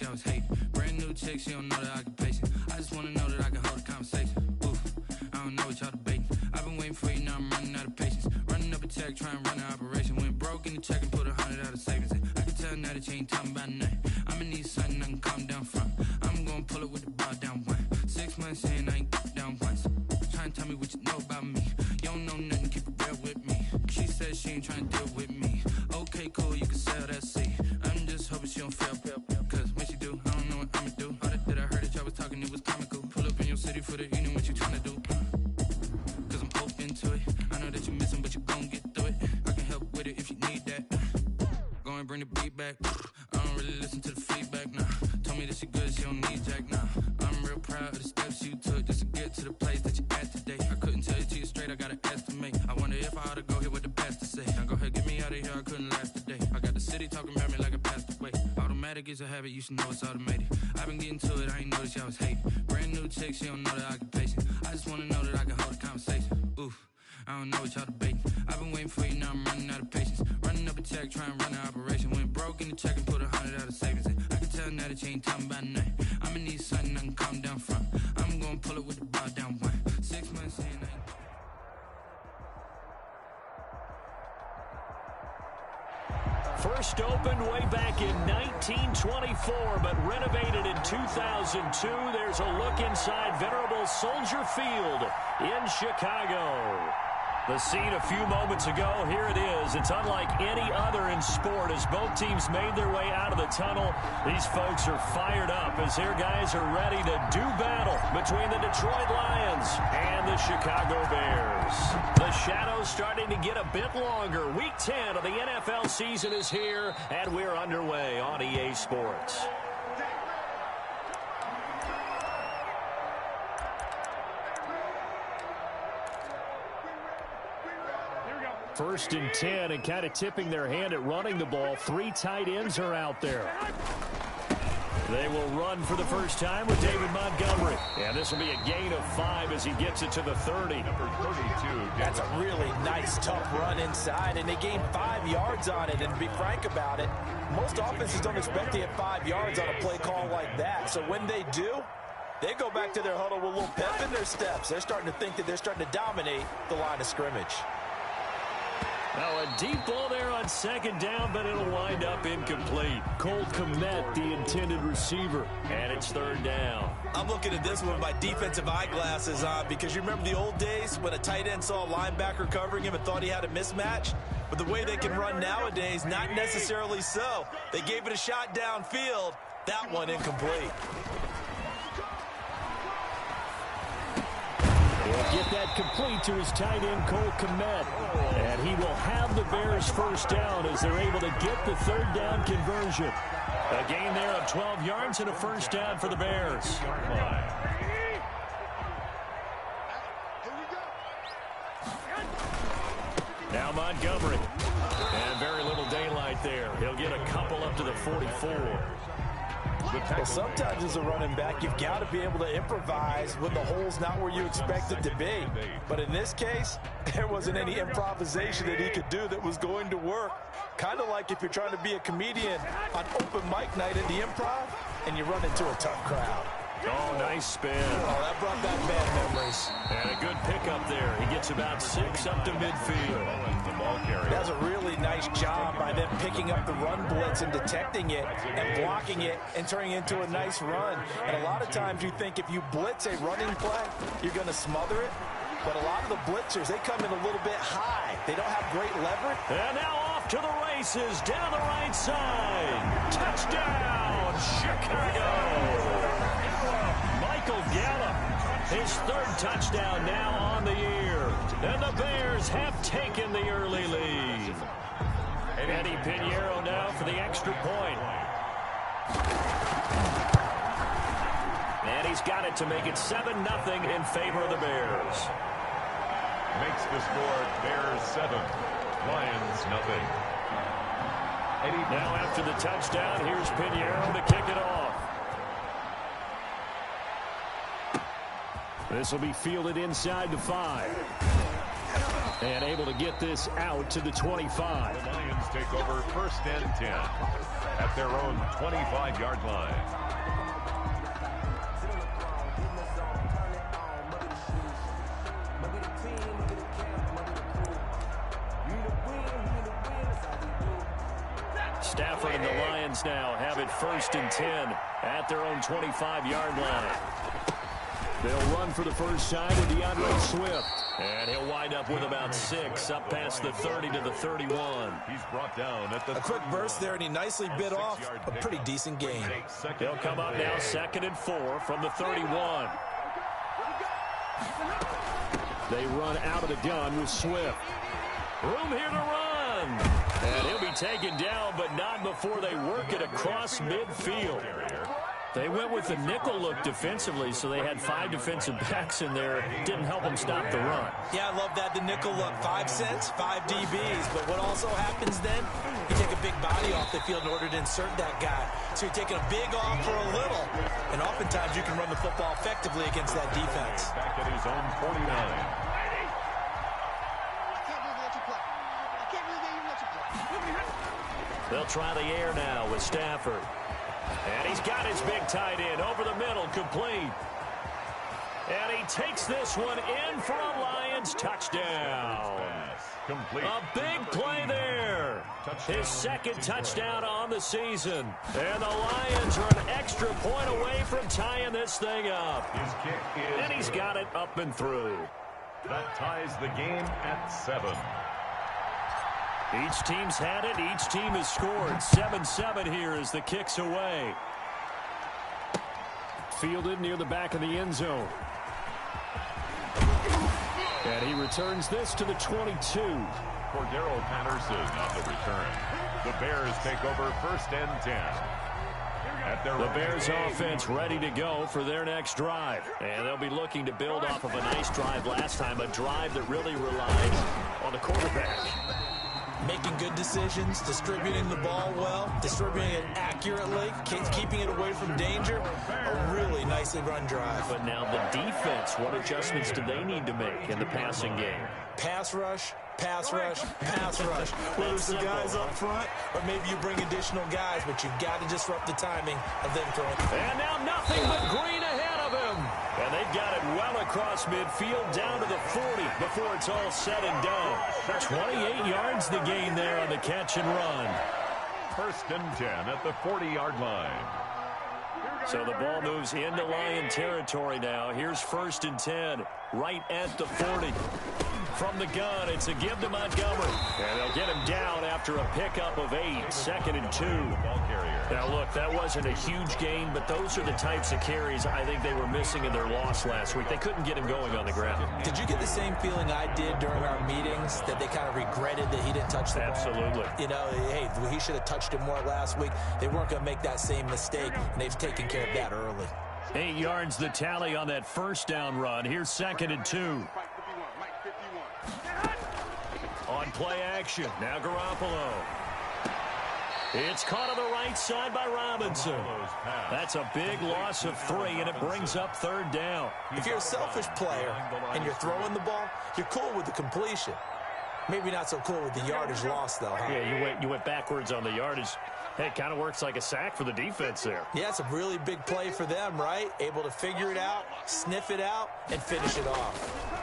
she always hate. Brand new chick, she don't know the occupation. I just wanna know that I can hold a conversation. Oof, I don't know what y'all debating. I've been waiting for you, now I'm running out of patience. Running up a check, trying to run an operation. Went broke in the check and put 100 out of savings in. I can tell now that you ain't talking about nothing. I'ma need something I can calm down from. I'm gonna pull it with the bar down one. 6 months in, I ain't down once. Trying to tell me what you know about me. You don't know nothing, keep it real with me. She said she ain't trying to deal with me. Okay, cool, you can sell that seat. I'm just hoping she don't fail. Cause when she do, I don't know what I'ma do. All that I heard that y'all was talking, it was comical. Pull up in your city for the evening, what you trying to do? Cause I'm open to it. I know that you're missing, but you gon' get through it. I can help with it if you need that. Go and bring the beat back. I don't really listen to the feedback, nah. Told me that she good, she don't need jack, nah. I'm real proud of the steps you took just to get to the place that you at today. I couldn't tell you to you straight, I gotta estimate. I wonder if I ought to go here with the best to say. Now go ahead, get me out of here, I couldn't last today. I got the city talking about me like I passed away. Automatic is a habit, you should know it's automated. I've been getting to it, I ain't noticed y'all was hating. Brand new chick, she don't know the occupation. I just wanna know that I can hold a conversation. Oof, I don't know what y'all debating. I've been waiting for you, now I'm running out of patience. Running up a check, trying to run an operation. Went broke in the check and put 100 out of savings in. I can tell now that you ain't talking about nothing. I'ma need something I can calm down from. I'm gonna pull it with the bar down one. 6 months in, I ain't... First opened way back in 1924, but renovated in 2002. There's a look inside venerable Soldier Field in Chicago. The scene a few moments ago, here it is. It's unlike any other in sport as both teams made their way out of the tunnel. These folks are fired up as their guys are ready to do battle between the Detroit Lions and the Chicago Bears. The shadows starting to get a bit longer. Week 10 of the NFL season is here, and we're underway on EA Sports. First and 10, and kind of tipping their hand at running the ball. 3 tight ends are out there. They will run for the first time with David Montgomery. And this will be a gain of 5 as he gets it to the 30. Number 32. That's a really nice, tough run inside, and they gained 5 yards on it. And to be frank about it, most offenses don't expect to get 5 yards on a play call like that. So when they do, they go back to their huddle with a little pep in their steps. They're starting to think that they're starting to dominate the line of scrimmage. Now a deep ball there on second down, but it'll wind up incomplete. Cole Kmet, the intended receiver, and it's third down. I'm looking at this with my defensive eyeglasses on because you remember the old days when a tight end saw a linebacker covering him and thought he had a mismatch? But the way they can run nowadays, not necessarily so. They gave it a shot downfield. That one incomplete. He'll get that complete to his tight end, Cole Kmet. And he will have the Bears first down as they're able to get the third down conversion. A gain there of 12 yards and a first down for the Bears. Now Montgomery. And very little daylight there. He'll get a couple up to the 44. Well, sometimes as a running back, you've got to be able to improvise when the hole's not where you expect it to be. But in this case, there wasn't any improvisation that he could do that was going to work. Kind of like if you're trying to be a comedian on open mic night in the improv and you run into a tough crowd. Oh, nice spin. Oh, that brought back bad memories. And a good pickup there. He gets about 6 up to midfield. That's a really nice job by them picking up the run blitz and detecting it and blocking it and turning it into a nice run. And a lot of times you think if you blitz a running play, you're going to smother it. But a lot of the blitzers, they come in a little bit high. They don't have great leverage. And now off to the races down the right side. Touchdown, Chicago. Michael Gallup, his third touchdown now on the year. And the Bears have taken the early lead. Eddie Pinheiro now for the extra point. And he's got it to make it 7-0 in favor of the Bears. Makes the score Bears 7, Lions nothing. Now after the touchdown, here's Pinheiro to kick it off. This will be fielded inside the 5. And able to get this out to the 25. The Lions take over first and 10 at their own 25-yard line. Lions now have it 1st and 10 at their own 25-yard line. They'll run for the first time with DeAndre Swift. And he'll wind up with about 6 up past the 30 to the 31. He's brought down at the a quick burst there, and he nicely bit off a pretty decent gain. They'll come up now 2nd and 4 from the 31. They run out of the gun with Swift. Room here to run. And he'll be taken down, but not before they work it across midfield. They went with the nickel look defensively, so they had 5 defensive backs in there. Didn't help them stop the run. Yeah, I love that, the nickel look. 5 cents, 5 DBs. But what also happens then, you take a big body off the field in order to insert that guy. So you're taking a big off for a little. And oftentimes you can run the football effectively against that defense. Back at his own 49. They'll try the air now with Stafford. And he's got his big tight end over the middle, complete. And he takes this one in for a Lions touchdown. Complete. A big play there. His 2nd touchdown on the season. And the Lions are an extra point away from tying this thing up. His kick is And he's got it up and through. That ties the game at 7. Each team's had it. Each team has scored. 7-7 here as the kick's away. Fielded near the back of the end zone. And he returns this to the 22. Cordero Patterson on the return. The Bears take over 1st and 10. The Bears offense ready to go for their next drive. And they'll be looking to build off of a nice drive last time, a drive that really relied on the quarterback. Making good decisions, distributing the ball well, distributing it accurately, keeping it away from danger. A really nicely run drive. But now the defense, what adjustments do they need to make in the passing game? Pass rush, pass rush, pass rush. Whether it's the guys up front or maybe you bring additional guys, but you've got to disrupt the timing of them throwing. And now nothing but green ahead of him. And they've got it well across midfield down to the 40 before it's all said and done. 28 yards the gain there on the catch and run. 1st and 10 at the 40-yard line. So the ball moves into Lion territory now. Here's 1st and 10 right at the 40. From the gun, it's a give to Montgomery. And they'll get him down after a pickup of 8. 2nd and 2. Ball carrier. Now, look, that wasn't a huge gain, but those are the types of carries I think they were missing in their loss last week. They couldn't get him going on the ground. Did you get the same feeling I did during our meetings, that they kind of regretted that he didn't touch the ball? Absolutely. You know, hey, he should have touched it more last week. They weren't going to make that same mistake, and they've taken care of that early. 8 yards the tally on that 1st down run. Here's 2nd and 2. On play action, now Garoppolo. It's caught on the right side by Robinson. That's a big loss of 3, and it brings up 3rd down. If you're a selfish player and you're throwing the ball, you're cool with the completion. Maybe not so cool with the yardage loss, though, huh? Yeah, you went backwards on the yardage. Hey, it kind of works like a sack for the defense there. Yeah, it's a really big play for them, right? Able to figure it out, sniff it out, and finish it off.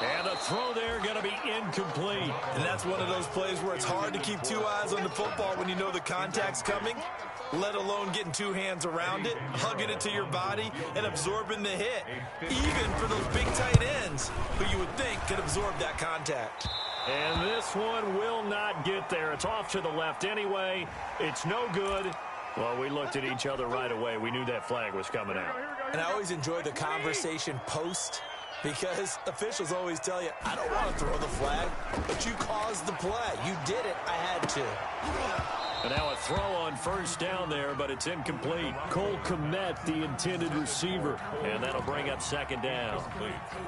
And the throw there going to be incomplete. And that's one of those plays where it's hard to keep 2 eyes on the football when you know the contact's coming, let alone getting 2 hands around it, hugging it to your body, and absorbing the hit. Even for those big tight ends who you would think could absorb that contact. And this one will not get there. It's off to the left anyway. It's no good. Well, we looked at each other right away. We knew that flag was coming out. And I always enjoy the conversation post, because officials always tell you, I don't want to throw the flag, but you caused the play. You did it. I had to. And now a throw on 1st down there, but it's incomplete. Cole Kmet, the intended receiver. And that'll bring up 2nd down.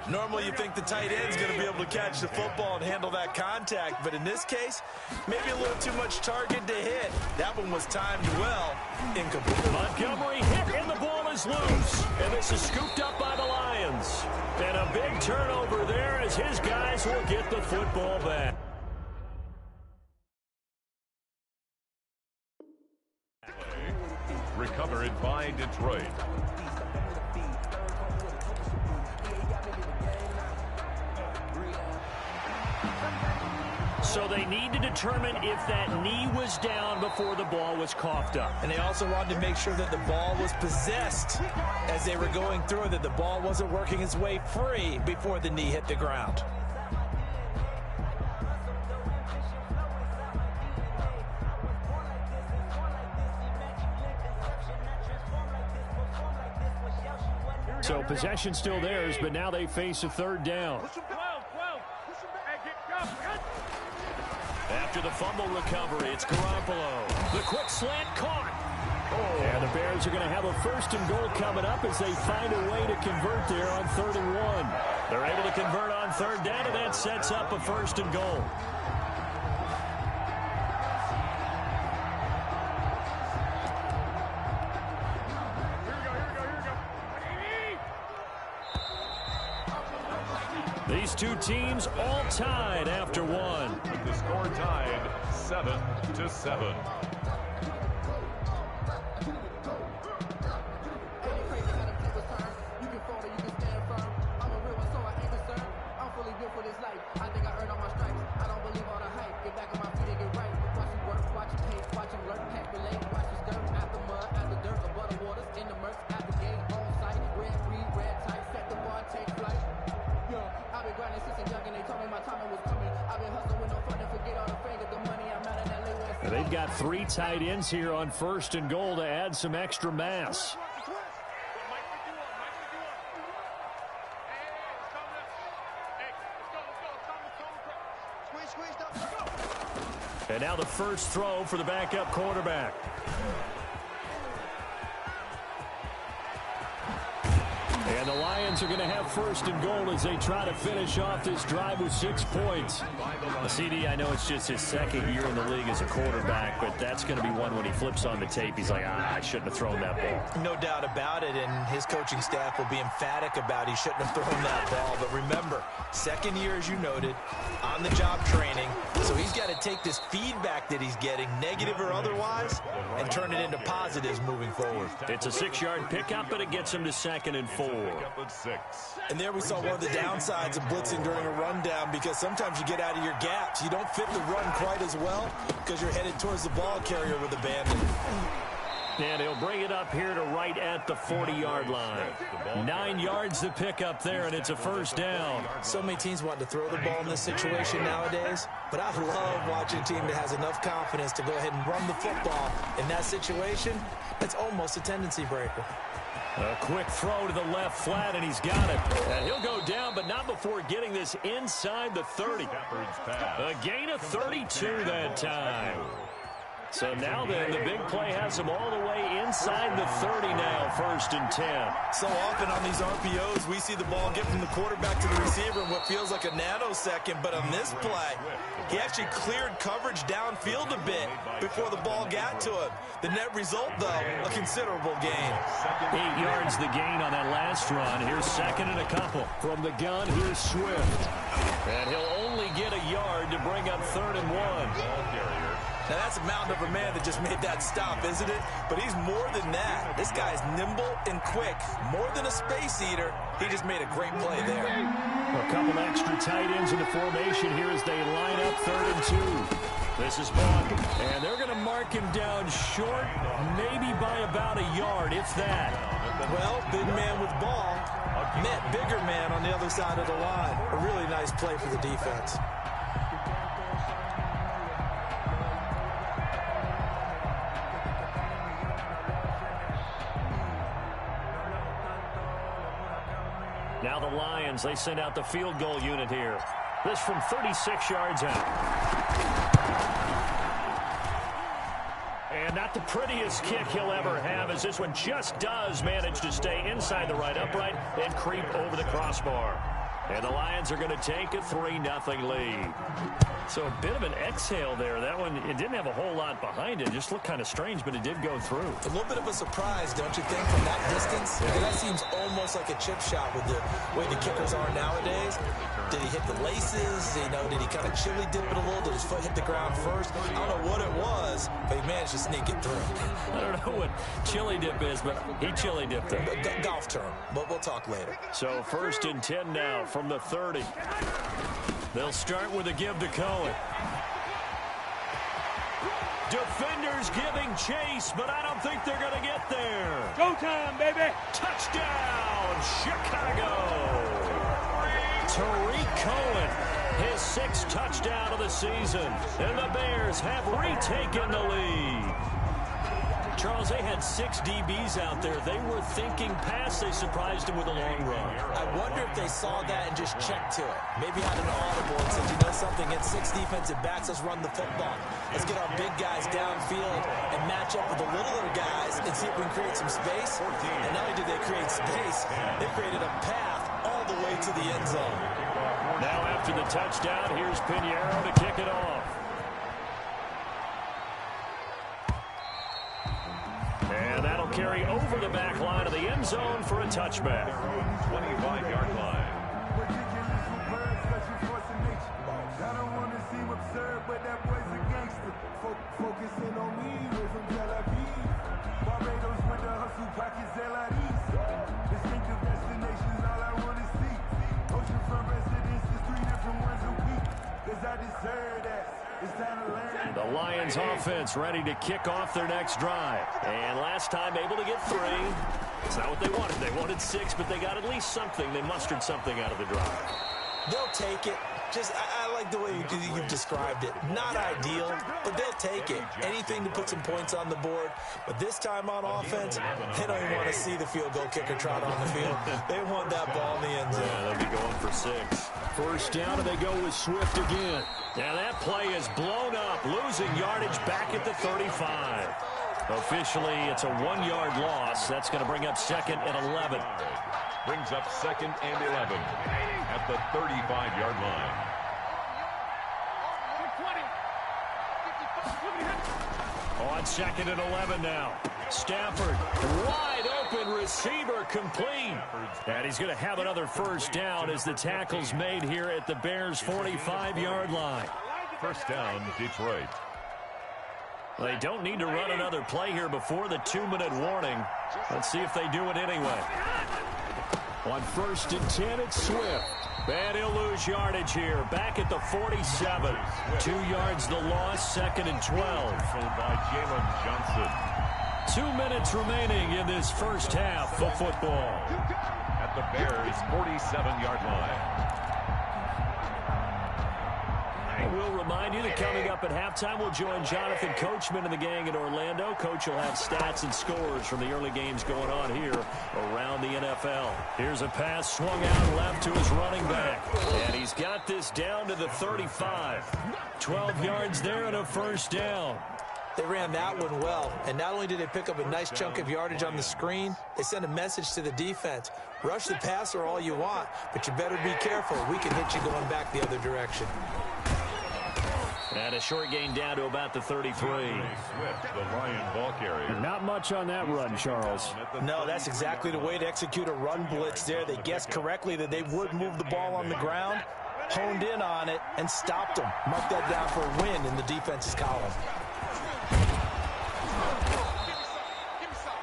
Normally you think the tight end's going to be able to catch the football and handle that contact, but in this case, maybe a little too much target to hit. That one was timed well. Incomplete. Montgomery hit, and the ball is loose. And this is scooped up by the Lions. And a big turnover there as his guys will get the football back. Recovered by Detroit. So they need to determine if that knee was down before the ball was coughed up. And they also wanted to make sure that the ball was possessed as they were going through, that the ball wasn't working its way free before the knee hit the ground. So possession still theirs, but now they face a third down. After the fumble recovery, it's Garoppolo. The quick slant caught. And the Bears are going to have a first and goal coming up as they find a way to convert there on 3rd and 1. They're able to convert on 3rd down, and that sets up a first and goal. These two teams all tied after one. With the score tied 7-7. They've got 3 tight ends here on 1st and goal to add some extra mass. And now the first throw for the backup quarterback. And the Lions are going to have 1st and goal as they try to finish off this drive with 6 points. CD, I know it's just his 2nd year in the league as a quarterback, but that's going to be one when he flips on the tape. He's like, I shouldn't have thrown that ball. No doubt about it, and his coaching staff will be emphatic about he shouldn't have thrown that ball. But remember, 2nd year, as you noted, on-the-job training. So he's got to take this feedback that he's getting, negative or otherwise, and turn it into positives moving forward. It's a 6-yard pickup, but it gets him to 2nd and 4. And there we saw one of the downsides of blitzing during a rundown, because sometimes you get out of your gaps. You don't fit the run quite as well because you're headed towards the ball carrier with abandon. And he'll bring it up here to right at the 40-yard line. 9 yards to pick up there, and it's a first down. So many teams want to throw the ball in this situation nowadays, but I love watching a team that has enough confidence to go ahead and run the football. In that situation, it's almost a tendency breaker. A quick throw to the left flat, and he's got it. And he'll go down, but not before getting this inside the 30. A gain of 32 that time. So now then, the big play has him all the way inside the 30 now, 1st and 10. So often on these RPOs, we see the ball get from the quarterback to the receiver in what feels like a nanosecond. But on this play, he actually cleared coverage downfield a bit before the ball got to him. The net result, though, a considerable gain. 8 yards the gain on that last run. Here's 2nd and a couple. From the gun, here's Swift. And he'll only get a yard to bring up 3rd and 1. Now, that's a mountain of a man that just made that stop, isn't it? But he's more than that. This guy's nimble and quick. More than a space eater. He just made a great play there. A couple extra tight ends in the formation here as they line up 3rd and 2. This is Buck, and they're going to mark him down short, maybe by about a yard, if that. Well, big man with ball met bigger man on the other side of the line. A really nice play for the defense. Now the Lions, they send out the field goal unit here. This from 36 yards out. And not the prettiest kick he'll ever have, as this one just does manage to stay inside the right upright and creep over the crossbar. And the Lions are going to take a 3-0 lead. So a bit of an exhale there. That one, it didn't have a whole lot behind it. Just looked kind of strange, but it did go through. A little bit of a surprise, don't you think, from that distance? Because that seems almost like a chip shot with the way the kickers are nowadays. Did he hit the laces? Did he kind of chili dip it a little? Did his foot hit the ground first? I don't know what it was, but he managed to sneak it through. I don't know what chili dip is, but he chili dipped it. Golf term, but we'll talk later. So 1st and 10 now from the 30. They'll start with a give to Cohen. Defenders giving chase, but I don't think they're going to get there. Go time, baby. Touchdown, Chicago. Tariq Cohen, his 6th touchdown of the season. And the Bears have retaken the lead. Charles, they had 6 DBs out there. They were thinking pass. They surprised him with a long run. I wonder if they saw that and just checked to it. Maybe had an audible and said, you know something, against 6 defensive backs, let's run the football. Let's get our big guys downfield and match up with the littler guys and see if we can create some space. And not only did they create space, they created a path all the way to the end zone. Now after the touchdown, here's Pinheiro to kick it off. And that'll carry over the back line of the end zone for a touchback. 25-yard line. I don't want to seem absurd, but that boy's a gangster. Focusing on me, we're from Tel Aviv. Barbados with the hustle, pockets LIDs. Distinctive destinations, all I want to see. Oceanfront residences, 3 different ones a week. Cause I deserve that. It's time to learn. The Lions offense ready to kick off their next drive. And last time able to get 3. It's not what they wanted. They wanted 6, but they got at least something. They mustered something out of the drive. They'll take it. Just, I like the way you've described it. Not ideal, but they'll take it. Anything to put some points on the board. But this time on offense, they don't even want to see the field goal kicker trot on the field. They want that ball in the end zone. Yeah, they'll be going for 6. First down, and they go with Swift again. Now that play is blown up, losing yardage back at the 35. Officially, it's a 1-yard loss. That's going to bring up 2nd and 11. Brings up 2nd and 11 at the 35-yard line. On 2nd and 11 now. Stafford, wide open receiver, complete. And he's going to have another first down as the tackle's made here at the Bears' 45-yard line. First down, Detroit. They don't need to run another play here before the 2-minute warning. Let's see if they do it anyway. On 1st and 10, it's Swift. And he'll lose yardage here. Back at the 47. 2 yards the loss, 2nd and 12. By Jalen Johnson. 2 minutes remaining in this first half of football. At the Bears' 47-yard line. We'll remind you that coming up at halftime, we'll join Jonathan Coachman and the gang in Orlando. Coach will have stats and scores from the early games going on here around the NFL. Here's a pass swung out left to his running back. And he's got this down to the 35. 12 yards there and a first down. They ran that one well, and not only did they pick up a nice chunk of yardage on the screen, they sent a message to the defense. Rush the passer all you want, but you better be careful. We can hit you going back the other direction. And a short gain down to about the 33. Swift, the Lion ball carrier. Not much on that run, Charles. No, that's exactly the way to execute a run blitz there. They guessed correctly that they would move the ball on the ground, honed in on it, and stopped them. Mark that down for a win in the defense's column.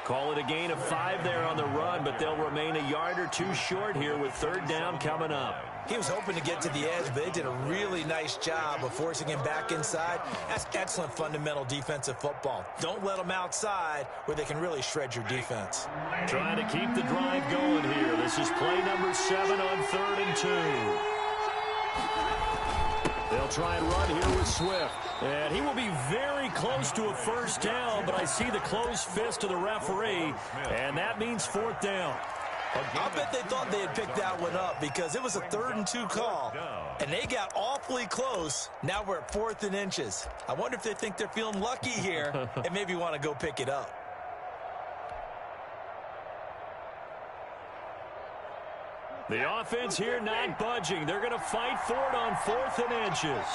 Call it a gain of 5 there on the run, but they'll remain a yard or 2 short here with 3rd down coming up. He was hoping to get to the edge, but they did a really nice job of forcing him back inside. That's excellent fundamental defensive football. Don't let them outside where they can really shred your defense. Trying to keep the drive going here. This is play number 7 on 3rd and 2. They'll try and run here with Swift. And he will be very close to a first down, but I see the closed fist of the referee, and that means 4th down. I'll bet they thought they had picked that one up because it was a 3rd and 2 call, and they got awfully close. Now we're at 4th and inches. I wonder if they think they're feeling lucky here and maybe want to go pick it up. The offense here not budging. They're going to fight for it on 4th and inches.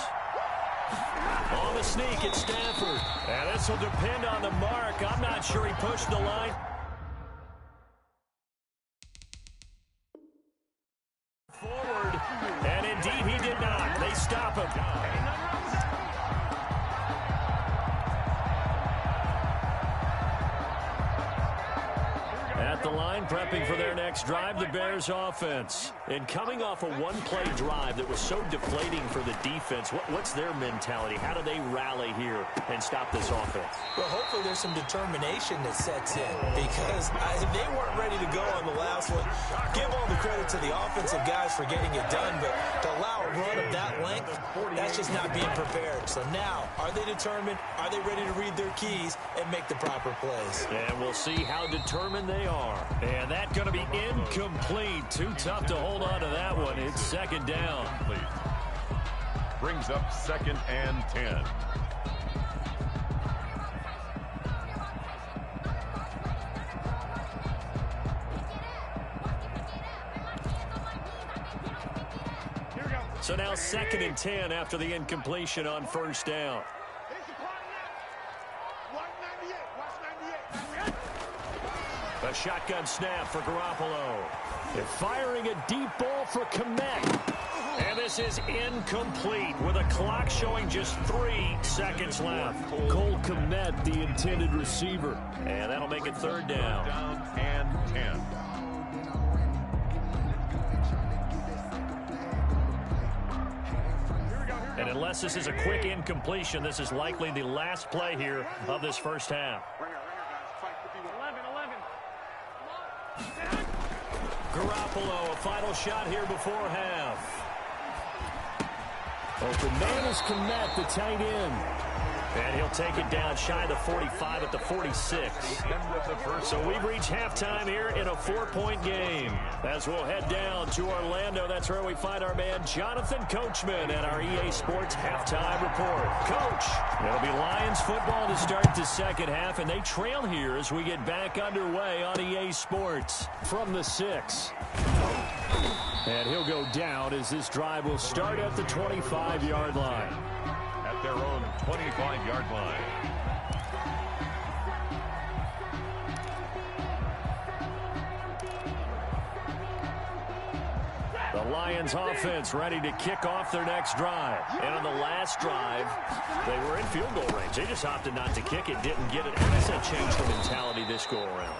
On the sneak, it's Stafford. And this will depend on the mark. I'm not sure he pushed the line. Forward, and indeed he did not. They stop him. At at the line, prepping for their next drive, the Bears offense. And coming off a one-play drive that was so deflating for the defense, what's their mentality? How do they rally here and stop this offense? Well, hopefully there's some determination that sets in because they weren't ready to go on the last one. Give all the credit to the offensive guys for getting it done, but to allow a run of that length, that's just not being prepared. So now, are they determined? Are they ready to read their keys and make the proper plays? And we'll see how determined they are. And that's going to be incomplete. Too tough to hold on to that one. It's second down. Brings up 2nd and 10. So now 2nd and 10 after the incompletion on first down. A shotgun snap for Garoppolo. They're firing a deep ball for Kmet. And this is incomplete with a clock showing just 3 seconds left. Cole Kmet, the intended receiver. And that'll make it third down. Down and 10. And unless this is a quick incompletion, this is likely the last play here of this first half. Garoppolo, a final shot here before half. Open man is Kmet, the tight end. And he'll take it down shy of the 45 at the 46. So we've reached halftime here in a 4-point game. As we'll head down to Orlando, that's where we find our man Jonathan Coachman at our EA Sports Halftime Report. Coach, it'll be Lions football to start the second half, and they trail here as we get back underway on EA Sports from the 6. And he'll go down as this drive will start at the 25-yard line. At their own 25-yard line. The Lions offense ready to kick off their next drive. And on the last drive, they were in field goal range. They just opted not to kick it, didn't get it. How does that change the mentality this go around?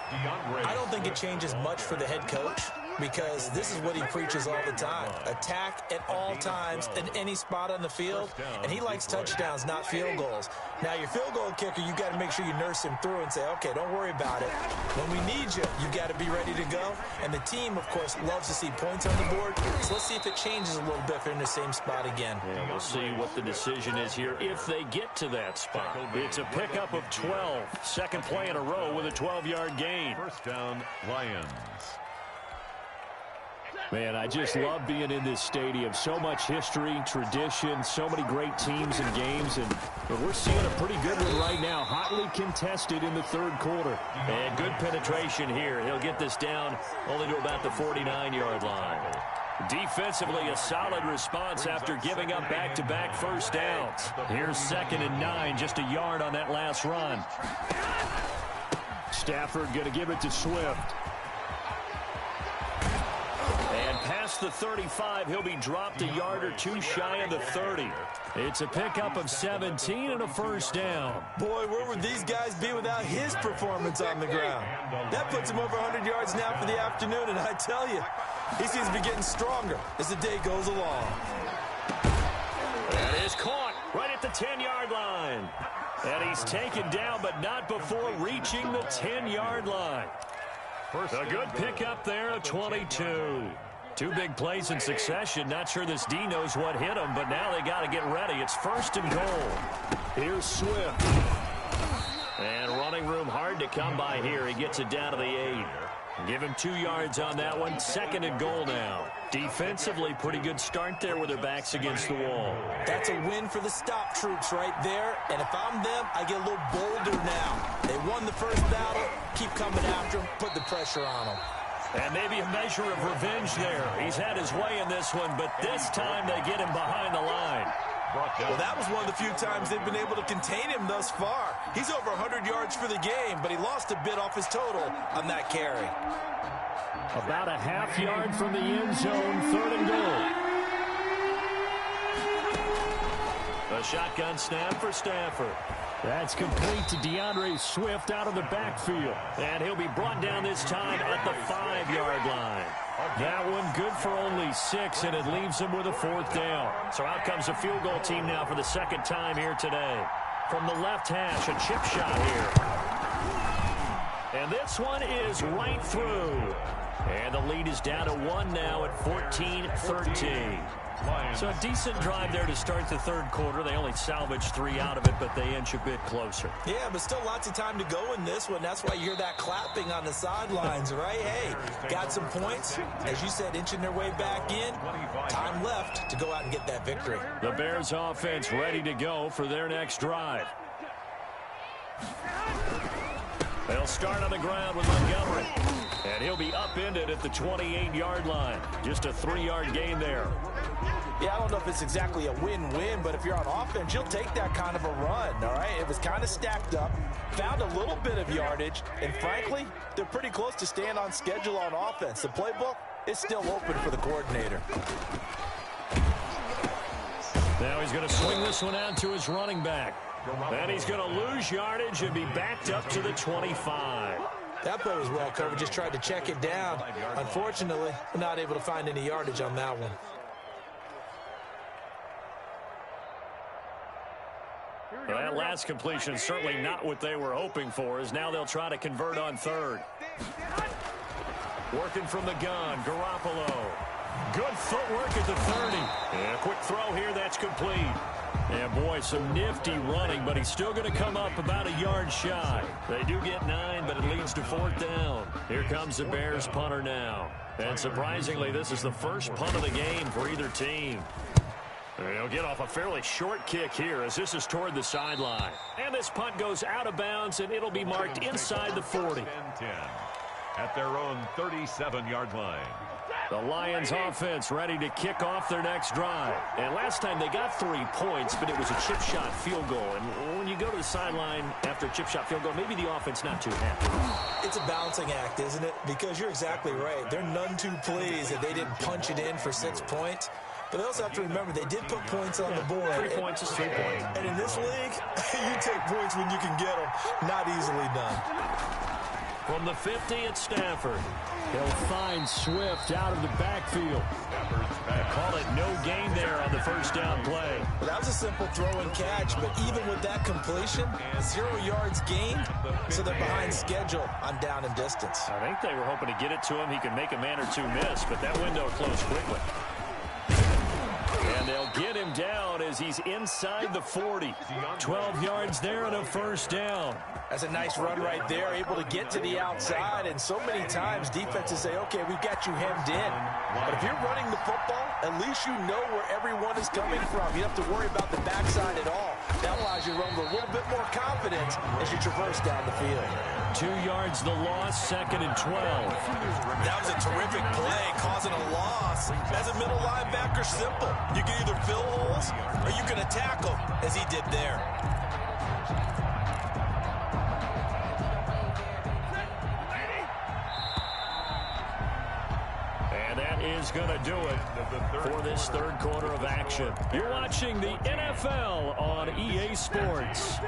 I don't think it changes much for the head coach, because this is what he preaches all the time. Attack at all times in any spot on the field, and he likes touchdowns, not field goals. Now, your field goal kicker, you got to make sure you nurse him through and say, okay, don't worry about it. When we need you, you got to be ready to go. And the team, of course, loves to see points on the board. So let's see if it changes a little bit if they're in the same spot again. And we'll see what the decision is here if they get to that spot. It's a pickup of 12. Second play in a row with a 12-yard gain. First down, Lions. Man, I just love being in this stadium. So much history, tradition, so many great teams and games, and we're seeing a pretty good one right now, hotly contested in the third quarter. And good penetration here. He'll get this down only to about the 49-yard line. Defensively, a solid response after giving up back-to-back first downs. Here's 2nd and 9, just a yard on that last run. Stafford going to give it to Swift. And past the 35, he'll be dropped a yard or two shy of the 30. It's a pickup of 17 and a first down. Boy, where would these guys be without his performance on the ground? That puts him over 100 yards now for the afternoon, and I tell you, he seems to be getting stronger as the day goes along. That is caught right at the 10-yard line. And he's taken down, but not before reaching the 10-yard line. A good pickup there of 22. Two big plays in succession. Not sure this D knows what hit him, but now they got to get ready. It's 1st and goal. Here's Swift. And running room hard to come by here. He gets it down to the 8. Give him 2 yards on that one. 2nd and goal now. Defensively, pretty good start there with their backs against the wall. That's a win for the stop troops right there. And if I'm them, I get a little bolder now. They won the first battle. Keep coming after them. Put the pressure on them. And maybe a measure of revenge there. He's had his way in this one, but this time they get him behind the line. Well, that was one of the few times they've been able to contain him thus far. He's over 100 yards for the game, but he lost a bit off his total on that carry. About a half yard from the end zone, 3rd and goal. A shotgun snap for Stafford. That's complete to DeAndre Swift out of the backfield. And he'll be brought down this time at the 5-yard line. That one good for only 6, and it leaves him with a 4th down. So out comes the field goal team now for the 2nd time here today. From the left hash, a chip shot here. And this one is right through. And the lead is down to 1 now at 14-13. So a decent drive there to start the 3rd quarter. They only salvaged 3 out of it, but they inch a bit closer. Yeah, but still lots of time to go in this one. That's why you hear that clapping on the sidelines, right? Hey, got some points. As you said, inching their way back in. Time left to go out and get that victory. The Bears offense ready to go for their next drive. They'll start on the ground with Montgomery. And he'll be upended at the 28-yard line. Just a 3-yard gain there. Yeah, I don't know if it's exactly a win-win, but if you're on offense, you'll take that kind of a run, all right? It was kind of stacked up, found a little bit of yardage, and frankly, they're pretty close to staying on schedule on offense. The playbook is still open for the coordinator. Now he's going to swing this one out to his running back. And he's going to lose yardage and be backed up to the 25. That play was well covered. Just tried to check it down. Unfortunately, we're not able to find any yardage on that one. Well, that last completion certainly not what they were hoping for, as now they'll try to convert on 3rd. Working from the gun, Garoppolo. Good footwork at the 30. And a quick throw here, that's complete. And boy, some nifty running, but he's still going to come up about a yard shy. They do get 9, but it leads to 4th down. Here comes the Bears punter now. And surprisingly, this is the first punt of the game for either team. They'll get off a fairly short kick here as this is toward the sideline. And this punt goes out of bounds, and it'll be marked inside the 40. 10 at their own 37-yard line. The Lions offense ready to kick off their next drive. And last time they got 3 points, but it was a chip shot field goal. And when you go to the sideline after a chip shot field goal, maybe the offense not too happy. It's a balancing act, isn't it? Because you're exactly right. They're none too pleased that they didn't punch it in for 6 points. But they also have to remember they did put points on the board. 3 points is 3 points. And in this league, you take points when you can get them. Not easily done. From the 50 at Stafford. He'll find Swift out of the backfield. Call it no gain there on the 1st down play. Well, that was a simple throw and catch, but even with that completion, 0 yards gained, so they're behind schedule on down and distance. I think they were hoping to get it to him. He could make a man or 2 miss, but that window closed quickly. And they'll get him down as he's inside the 40. 12 yards there and a 1st down. That's a nice run right there, able to get to the outside. And so many times defenses say, okay, we've got you hemmed in. But if you're running the football, at least you know where everyone is coming from. You don't have to worry about the backside at all. That allows you to run with a little bit more confidence as you traverse down the field. 2 yards the loss, 2nd and 12. That was a terrific play, causing a loss. As a middle linebacker, simple. You can either fill holes or you can attack them, as he did there. And that is going to do it for this 3rd quarter of action. You're watching the NFL on EA Sports.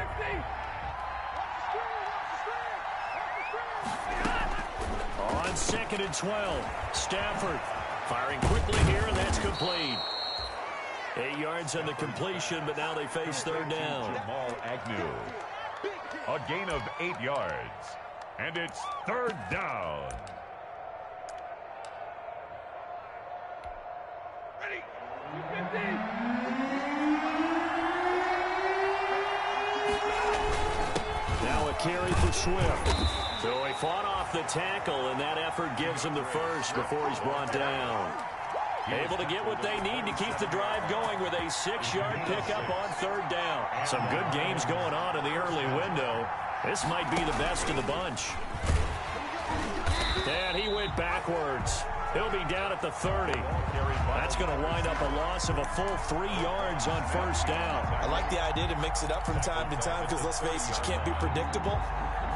On 2nd and 12, Stafford firing quickly here, and that's complete. 8 yards on the completion, but now they face 3rd down. Jamal Agnew. A gain of 8 yards. And it's 3rd down. Now a carry for Swift. So he fought off the tackle, and that effort gives him the 1st before he's brought down. Able to get what they need to keep the drive going with a 6-yard pickup on 3rd down. Some good games going on in the early window. This might be the best of the bunch. And he went backwards. He'll be down at the 30. That's going to wind up a loss of a full 3 yards on 1st down. I like the idea to mix it up from time to time because, let's face it, you can't be predictable.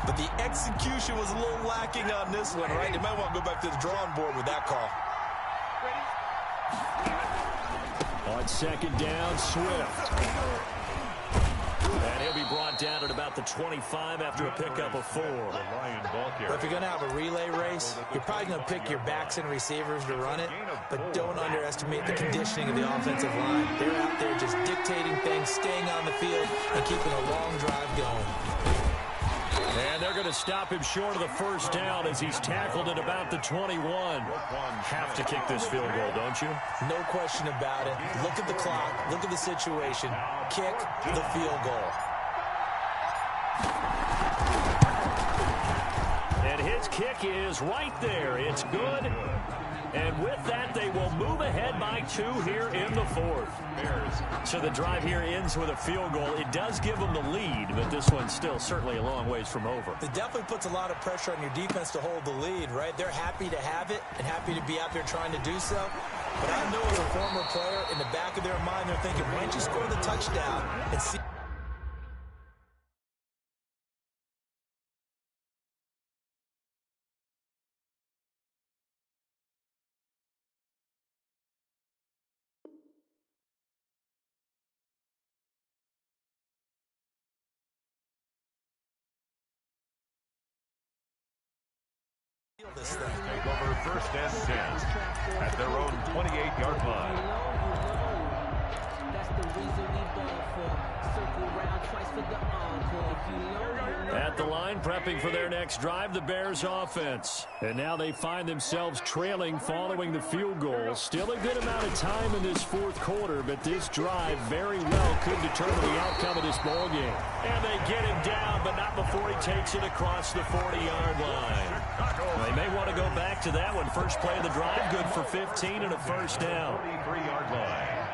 But the execution was a little lacking on this one, right? They might want to go back to the drawing board with that call. On 2nd down, Swift. And he'll be brought down at about the 25 after a pickup of 4. If you're going to have a relay race, you're probably going to pick your backs and receivers to run it, but don't underestimate the conditioning of the offensive line. They're out there just dictating things, staying on the field, and keeping a long drive going. And they're going to stop him short of the first down as he's tackled at about the 21. Have to kick this field goal, don't you? No question about it. Look at the clock. Look at the situation. Kick the field goal. And his kick is right there. It's good. And with that, they will move ahead by 2 here in the 4th. So the drive here ends with a field goal. It does give them the lead, but this one's still certainly a long ways from over. It definitely puts a lot of pressure on your defense to hold the lead, right? They're happy to have it and happy to be out there trying to do so. But I know as a former player, in the back of their mind, they're thinking, why don't you score the touchdown and see... Take over 1st and 10 at their own 28-yard line. That's the reason we ball for. Circle round twice for the encore. At the line, prepping for their next drive, the Bears offense. And now they find themselves trailing following the field goal. Still a good amount of time in this 4th quarter, but this drive very well could determine the outcome of this ball game. And they get him down, but not before he takes it across the 40-yard line. They may want to go back to that one. First play of the drive, good for 15 and a first down. 43-yard line.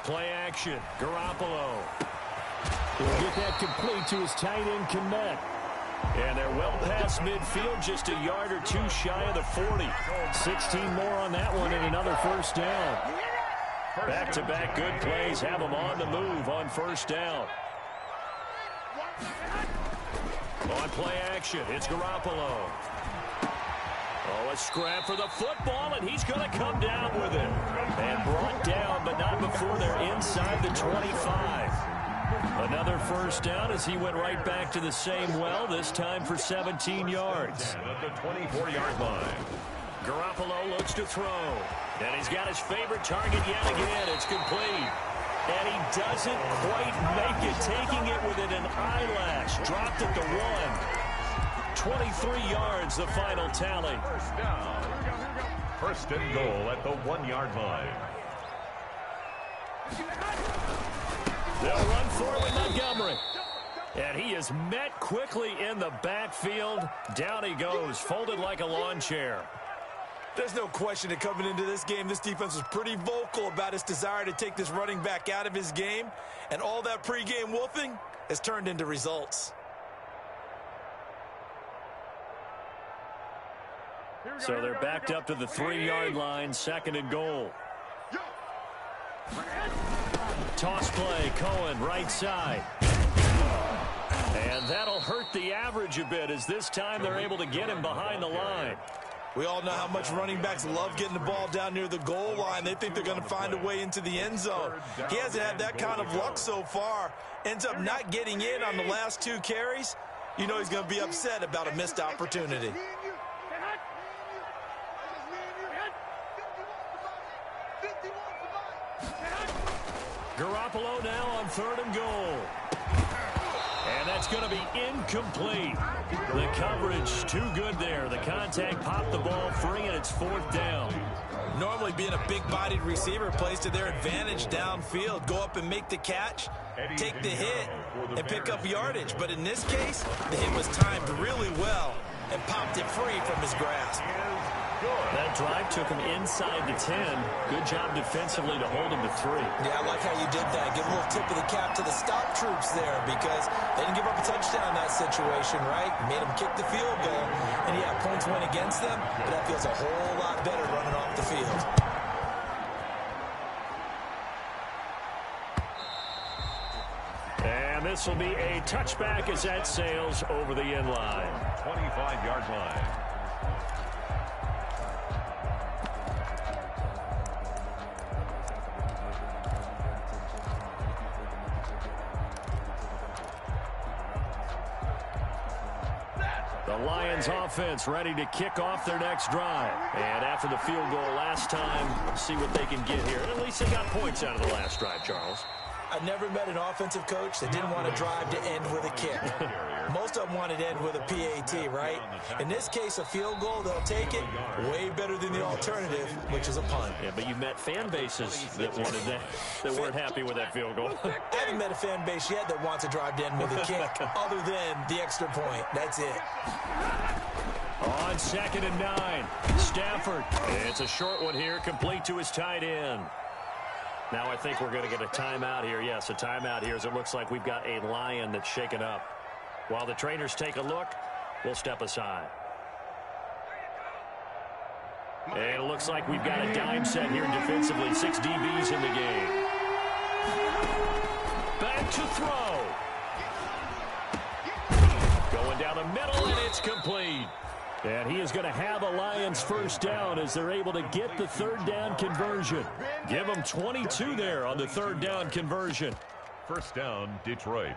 Play action, Garoppolo. He'll get that complete to his tight end, Kmet. And they're well past midfield, just a yard or 2 shy of the 40. 16 more on that one and another first down. Back-to-back good plays have them on the move on first down. On play action, it's Garoppolo. Oh, a scrap for the football, and he's going to come down with it. And brought down, but not before they're inside the 25. Another first down as he went right back to the same well, this time for 17 yards. At the 24-yard line. Garoppolo looks to throw. And he's got his favorite target yet again. It's complete. And he doesn't quite make it, taking it within an eyelash. Dropped at the 1. 23 yards, the final tally. First down. 1st and goal at the 1-yard line. They'll run for it with Montgomery. And he is met quickly in the backfield. Down he goes, folded like a lawn chair. There's no question that coming into this game, this defense was pretty vocal about its desire to take this running back out of his game. And all that pregame wolfing has turned into results. So they're backed up to the 3-yard line, 2nd and goal. Toss play, Cohen, right side. And that'll hurt the average a bit as this time they're able to get him behind the line. We all know how much running backs love getting the ball down near the goal line. They think they're going to find a way into the end zone. He hasn't had that kind of luck so far. Ends up not getting in on the last 2 carries. You know he's going to be upset about a missed opportunity. Garoppolo now on 3rd and goal. And that's going to be incomplete. The coverage too good there. The contact popped the ball free, and it's 4th down. Normally being a big-bodied receiver plays to their advantage downfield. Go up and make the catch, take the hit, and pick up yardage. But in this case, the hit was timed really well and popped it free from his grasp. That drive took him inside the 10. Good job defensively to hold him to 3. Yeah, I like how you did that. Give a little tip of the cap to the stop troops there because they didn't give up a touchdown in that situation, right? Made them kick the field goal. And, yeah, points went against them, but that feels a whole lot better running off the field. And this will be a touchback as that sails over the end line. 25-yard line. The Lions offense ready to kick off their next drive. And after the field goal last time, we'll see what they can get here. And at least they got points out of the last drive, Charles. I've never met an offensive coach that didn't want to drive to end with a kick. Most of them wanted to end with a PAT, right? In this case, a field goal, they'll take it. Way better than the alternative, which is a punt. Yeah, but you've met fan bases that wanted that weren't happy with that field goal. I haven't met a fan base yet that wants to drive to end with a kick, other than the extra point. That's it. On 2nd and 9, Stafford. It's a short one here, complete to his tight end. Now I think we're going to get a timeout here. Yes, a timeout here as it looks like we've got a Lion that's shaken up. While the trainers take a look, we'll step aside. And it looks like we've got a dime set here defensively. 6 DBs in the game. Back to throw. Going down the middle, and it's complete. And he is going to have a Lions first down as they're able to get the 3rd down conversion. Give them 22 there on the 3rd down conversion. First down, Detroit.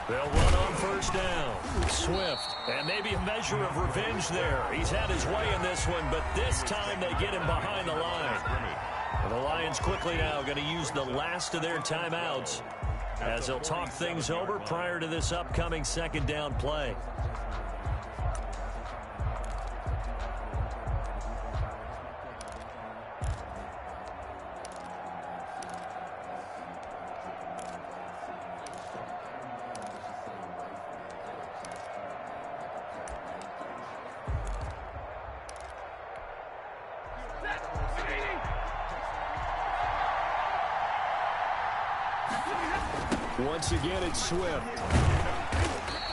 They'll run on first down. Swift. And maybe a measure of revenge there. He's had his way in this one, but this time they get him behind the line. And the Lions quickly now going to use the last of their timeouts as they'll talk things over prior to this upcoming 2nd down play. Once again, it's Swift.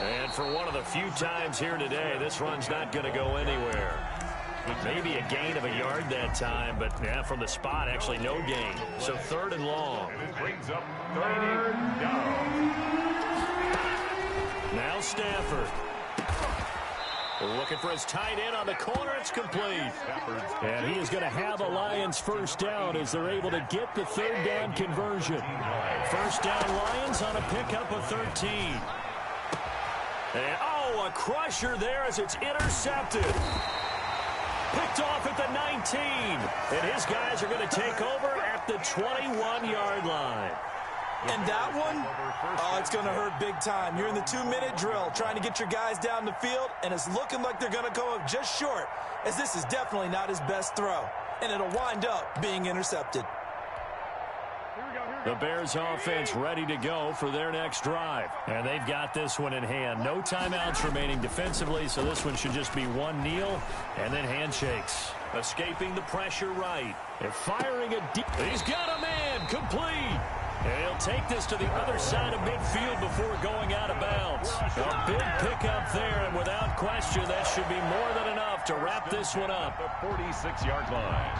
And for one of the few times here today, this run's not going to go anywhere. Maybe a gain of a yard that time, but yeah, from the spot, actually no gain. So 3rd and long. And it brings up 3rd down. Now Stafford. Looking for his tight end on the corner. It's complete. And he is going to have a Lions first down as they're able to get the 3rd down conversion. First down Lions on a pickup of 13. And, oh, a crusher there as it's intercepted. Picked off at the 19. And his guys are going to take over at the 21-yard line. And that one, oh, it's going to hurt big time. You're in the 2-minute drill trying to get your guys down the field, and it's looking like they're going to come up just short, as this is definitely not his best throw. And it'll wind up being intercepted. The Bears offense ready to go for their next drive. And they've got this one in hand. No timeouts remaining defensively, so this one should just be one kneel and then handshakes. Escaping the pressure right. They're firing a deep. He's got a man. Complete. And he'll take this to the other side of midfield before going out of bounds. A big pickup there, and without question, that should be more than enough to wrap this one up. The 46-yard line.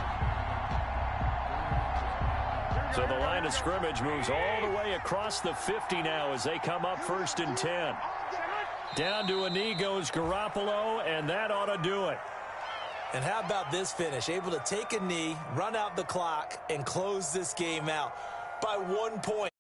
So the line of scrimmage moves all the way across the 50 now as they come up 1st and 10. Down to a knee goes Garoppolo, and that ought to do it. And how about this finish? Able to take a knee, run out the clock, and close this game out by 1 point.